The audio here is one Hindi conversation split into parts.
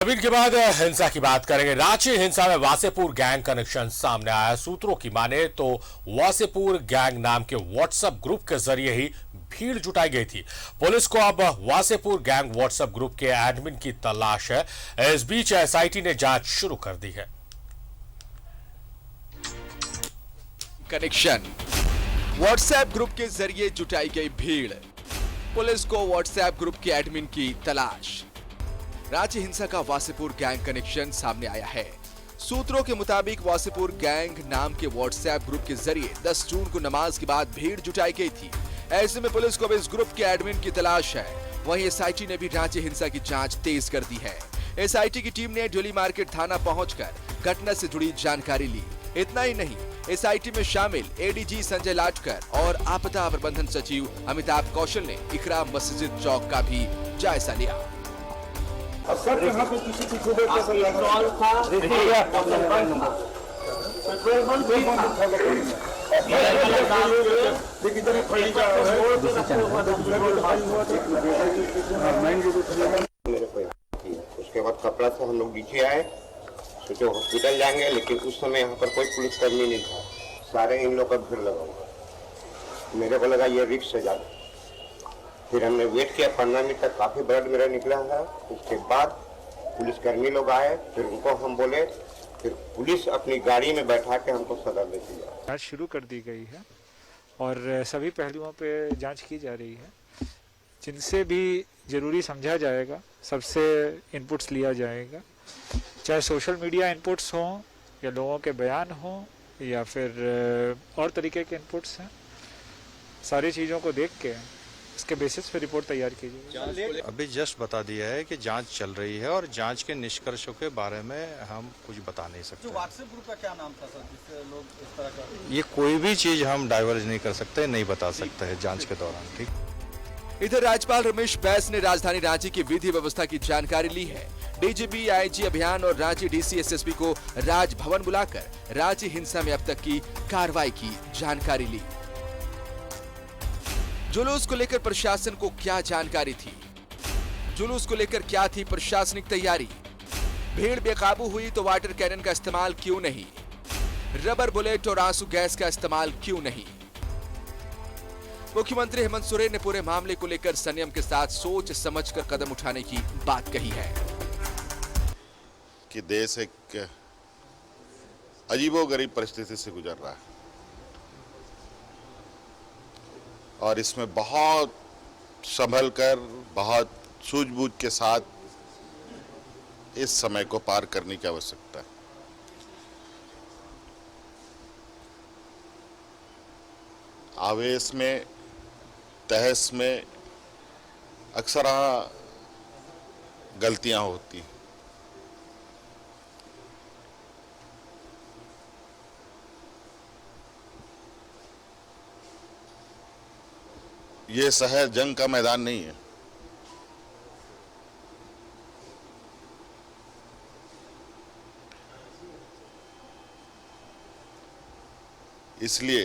अभी के बाद हिंसा की बात करेंगे। रांची हिंसा में वासेपुर गैंग कनेक्शन सामने आया। सूत्रों की माने तो वासेपुर गैंग नाम के व्हाट्सएप ग्रुप के जरिए ही भीड़ जुटाई गई थी। पुलिस को अब वासेपुर गैंग व्हाट्सएप ग्रुप के एडमिन की तलाश है। इस बीच एसआईटी ने जांच शुरू कर दी है। कनेक्शन व्हाट्सएप ग्रुप के जरिए जुटाई गई भीड़। पुलिस को व्हाट्सएप ग्रुप के एडमिन की तलाश। रांची हिंसा का वासेपुर गैंग कनेक्शन सामने आया है। सूत्रों के मुताबिक वासेपुर गैंग नाम के व्हाट्सएप ग्रुप के जरिए 10 जून को नमाज के बाद भीड़ जुटाई गई थी। ऐसे में पुलिस को अब इस ग्रुप के एडमिन की तलाश है। वहीं एसआईटी ने भी रांची हिंसा की जांच तेज कर दी है। एसआईटी की टीम ने ड्यूली मार्केट थाना पहुंचकर घटना से जुड़ी जानकारी ली। इतना ही नहीं, एसआईटी में शामिल एडीजी संजय लाटकर और आपदा प्रबंधन सचिव अमिताभ कौशल ने इकरा मस्जिद चौक का भी जायजा लिया। सर यहाँ पे किसी की पेट्रोल पंप उसके बाद कपड़ा से हम लोग नीचे आए, सोचे हॉस्पिटल जाएंगे, लेकिन उस समय यहाँ पर कोई पुलिसकर्मी नहीं था। सारे इन लोग का भीड़ लगा हुआ। मेरे को लगा ये रिक्स है ज्यादा। फिर हमने वेट किया 15 मिनट तक, काफी ब्लड मेरा निकला है। उसके बाद पुलिसकर्मी लोग आए, फिर उनको हम बोले, फिर पुलिस अपनी गाड़ी में बैठा के हमको सदर ले दिया। जांच शुरू कर दी गई है और सभी पहलुओं पे जांच की जा रही है। जिनसे भी जरूरी समझा जाएगा, सबसे इनपुट्स लिया जाएगा, चाहे सोशल मीडिया इनपुट्स हों या लोगों के बयान हों या फिर और तरीके के इनपुट्स हैं। सारी चीज़ों को देख के इसके बेसिस पे रिपोर्ट तैयार की जाएगी। अभी जस्ट बता दिया है कि जांच चल रही है और जांच के निष्कर्षों के बारे में हम कुछ बता नहीं सकते। जो व्हाट्सएप ग्रुप का क्या नाम था सर, जिससे लोग इस तरह का? ये कोई भी चीज हम डाइवर्ज नहीं कर सकते, नहीं बता सकते हैं जांच के दौरान। ठीक। इधर राज्यपाल रमेश बैस ने राजधानी रांची की विधि व्यवस्था की जानकारी ली है। डीजीपी, आईजी अभियान और रांची डीसी एसएसपी को राजभवन बुलाकर रांची हिंसा में अब तक की कार्रवाई की जानकारी ली। जुलूस को लेकर प्रशासन को क्या जानकारी थी? जुलूस को लेकर क्या थी प्रशासनिक तैयारी? भीड़ बेकाबू हुई तो वाटर कैनन का इस्तेमाल क्यों नहीं? रबर बुलेट और आंसू गैस का इस्तेमाल क्यों नहीं? मुख्यमंत्री हेमंत सोरेन ने पूरे मामले को लेकर संयम के साथ सोच समझकर कदम उठाने की बात कही है कि देश एक अजीबोगरीब परिस्थिति से गुजर रहा है और इसमें बहुत संभल कर, बहुत सूझबूझ के साथ इस समय को पार करने की आवश्यकता है। आवेश में, तहस में अक्सर गलतियां होती हैं। ये शहर जंग का मैदान नहीं है। इसलिए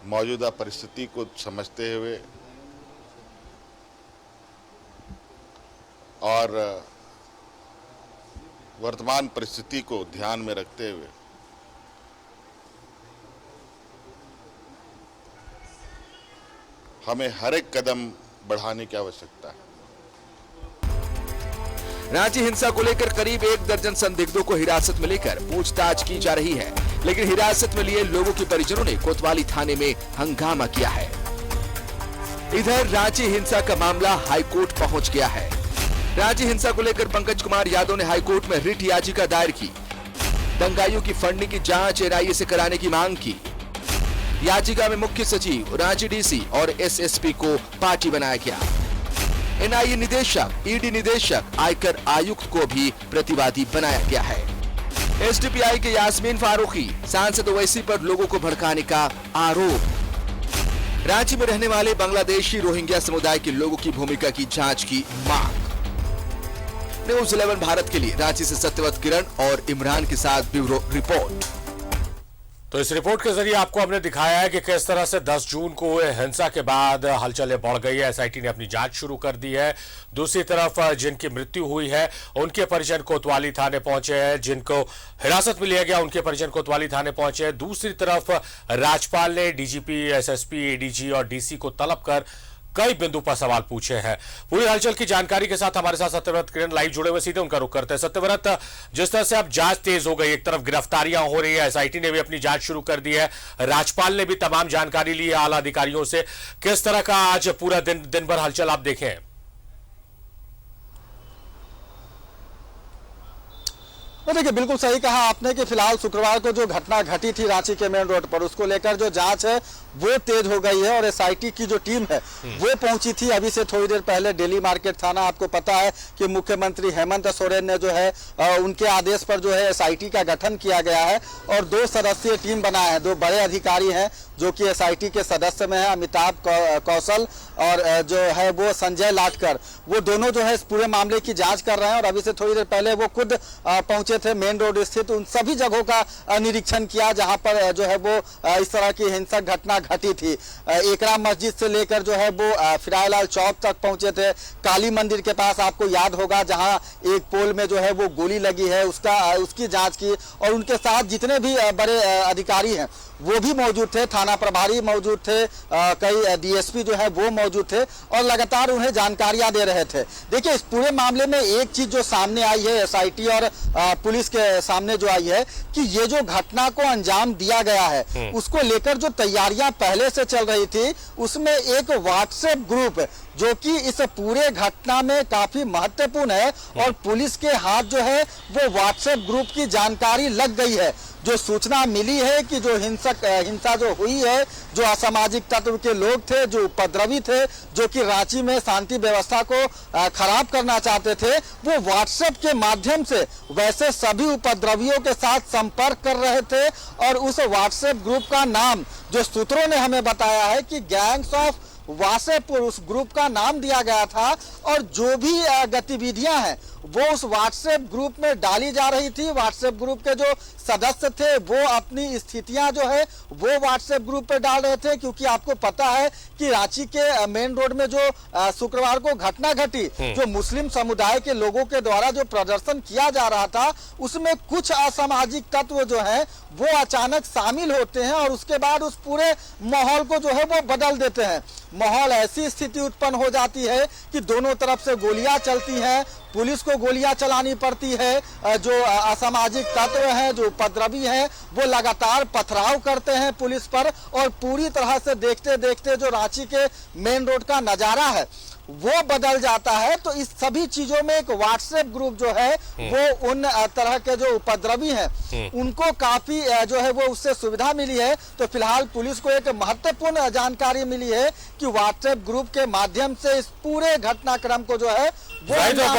मौजूदा परिस्थिति को समझते हुए और वर्तमान परिस्थिति को ध्यान में रखते हुए हमें हर एक कदम बढ़ाने की आवश्यकता है। रांची हिंसा को लेकर करीब 1 दर्जन संदिग्धों को हिरासत में लेकर पूछताछ की जा रही है, लेकिन हिरासत में लिए लोगों के परिजनों ने कोतवाली थाने में हंगामा किया है। इधर रांची हिंसा का मामला हाईकोर्ट पहुंच गया है। रांची हिंसा को लेकर पंकज कुमार यादव ने हाईकोर्ट में रिट याचिका दायर की। दंगाइयों की फंडिंग की जांच एनआईए से कराने की मांग की। याचिका में मुख्य सचिव, रांची डीसी और एसएसपी को पार्टी बनाया गया। एनआईए निदेशक, ईडी निदेशक, आयकर आयुक्त को भी प्रतिवादी बनाया गया है। एसडीपीआई के यास्मीन फारूकी, सांसद ओवैसी पर लोगों को भड़काने का आरोप। रांची में रहने वाले बांग्लादेशी रोहिंग्या समुदाय के लोगों की भूमिका की जांच की मांग। न्यूज 11 भारत के लिए रांची से सत्यवत किरण और इमरान के साथ ब्यूरो रिपोर्ट। तो इस रिपोर्ट के जरिए आपको हमने दिखाया है कि किस तरह से 10 जून को हुए हिंसा के बाद हलचलें बढ़ गई है। एसआईटी ने अपनी जांच शुरू कर दी है। दूसरी तरफ जिनकी मृत्यु हुई है उनके परिजन कोतवाली थाने पहुंचे हैं, जिनको हिरासत में लिया गया उनके परिजन कोतवाली थाने पहुंचे हैं। दूसरी तरफ राज्यपाल ने डीजीपी, एसएसपी, एडीजी और डीसी को तलब कर कई बिंदु पर सवाल पूछे हैं। पूरी हलचल की जानकारी के साथ हमारे साथ सत्यव्रत किरण लाइव जुड़े हुए, सीधे उनका रुख करते हैं। सत्यव्रत, जिस तरह से अब जांच तेज हो गई, एक तरफ गिरफ्तारियां हो रही है, एसआईटी ने भी अपनी जांच शुरू कर दी है, राज्यपाल ने भी तमाम जानकारी ली है आला अधिकारियों से, किस तरह का आज पूरा दिन भर हलचल आप देखें? तो देखिए, बिल्कुल सही कहा आपने कि फिलहाल शुक्रवार को जो घटना घटी थी रांची के मेन रोड पर, उसको लेकर जो जांच है वो तेज हो गई है और एसआईटी की जो टीम है वो पहुंची थी अभी से थोड़ी देर पहले डेली मार्केट थाना। आपको पता है कि मुख्यमंत्री हेमंत सोरेन ने जो है उनके आदेश पर जो है एसआईटी का गठन किया गया है और 2 सदस्यीय टीम बनाया है। 2 बड़े अधिकारी हैं जो कि एसआईटी के सदस्य में है, अमिताभ कौशल और जो है वो संजय लाटकर। वो दोनों जो है इस पूरे मामले की जांच कर रहे हैं और अभी से थोड़ी देर पहले वो खुद पहुंचे थे मेन रोड स्थित, उन सभी जगहों का निरीक्षण किया जहां पर जो है वो इस तरह की हिंसक घटना घटी थी। एकरा मस्जिद से लेकर जो है वो फिरायलाल चौक तक पहुंचे थे। काली मंदिर के पास आपको याद होगा जहां एक पोल में जो है वो गोली लगी है, उसकी जांच की और उनके साथ जितने भी बड़े अधिकारी हैं वो भी मौजूद थे, थाना प्रभारी मौजूद थे, कई डीएसपी जो है वो मौजूद थे और लगातार उन्हें जानकारियां दे रहे थे। देखिए, इस पूरे मामले में एक चीज जो सामने आई है एसआईटी और पुलिस के सामने जो आई है कि ये जो घटना को अंजाम दिया गया है उसको लेकर जो तैयारियां पहले से चल रही थी, उसमें एक व्हाट्सएप ग्रुप जो कि इस पूरे घटना में काफी महत्वपूर्ण है और पुलिस के हाथ जो है वो व्हाट्सएप ग्रुप की जानकारी लग गई है। जो सूचना मिली है कि जो हिंसा जो हुई है, जो असामाजिक तत्व के लोग थे, जो उपद्रवी थे, जो कि रांची में शांति व्यवस्था को खराब करना चाहते थे, वो व्हाट्सएप के माध्यम से वैसे सभी उपद्रवियों के साथ संपर्क कर रहे थे और उस व्हाट्सएप ग्रुप का नाम जो सूत्रों ने हमें बताया है कि गैंग्स ऑफ वासेपुर उस ग्रुप का नाम दिया गया था और जो भी गतिविधियां हैं वो उस व्हाट्सएप ग्रुप में डाली जा रही थी। व्हाट्सएप ग्रुप के जो सदस्य थे वो अपनी स्थितियां जो है वो व्हाट्सएप ग्रुप पे डाल रहे थे, क्योंकि आपको पता है कि रांची के मेन रोड में जो शुक्रवार को घटना घटी, जो मुस्लिम समुदाय के लोगों के द्वारा जो प्रदर्शन किया जा रहा था, उसमें कुछ असामाजिक तत्व जो है वो अचानक शामिल होते हैं और उसके बाद उस पूरे माहौल को जो है वो बदल देते हैं। माहौल ऐसी स्थिति उत्पन्न हो जाती है कि दोनों तरफ से गोलियां चलती हैं, पुलिस को गोलियां चलानी पड़ती है। जो असामाजिक तत्व हैं, जो उपद्रवी हैं, वो लगातार पथराव करते हैं पुलिस पर और पूरी तरह से देखते देखते जो रांची के मेन रोड का नजारा है वो बदल जाता है। तो इस सभी चीजों में एक व्हाट्सएप ग्रुप जो है वो उन तरह के जो उपद्रवी हैं उनको काफी जो है वो उससे सुविधा मिली है। तो फिलहाल पुलिस को एक महत्वपूर्ण जानकारी मिली है कि व्हाट्सएप ग्रुप के माध्यम से इस पूरे घटनाक्रम को जो है वो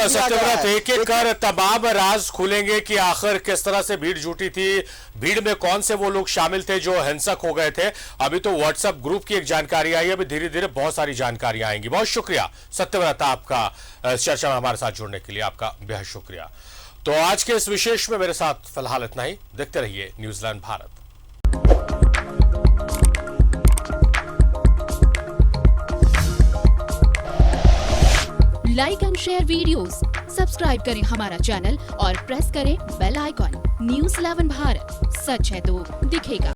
सत्यव्रत एक एक कर तमाम राज खुलेंगे कि आखिर किस तरह से भीड़ जुटी थी, भीड़ में कौन से वो लोग शामिल थे जो हिंसक हो गए थे। अभी तो व्हाट्सएप ग्रुप की एक जानकारी आई है, अभी धीरे धीरे बहुत सारी जानकारियां आएंगी। बहुत शुक्रिया सत्यव्रत, आपका चर्चा में हमारे साथ जुड़ने के लिए आपका बेहद शुक्रिया। तो आज के इस विशेष में मेरे साथ फिलहाल इतना ही। देखते रहिए New Zealand Bharat. Like and share videos, subscribe करें हमारा चैनल और प्रेस करें बेल आइकॉन। न्यूज़ 11 भारत, सच है तो दिखेगा।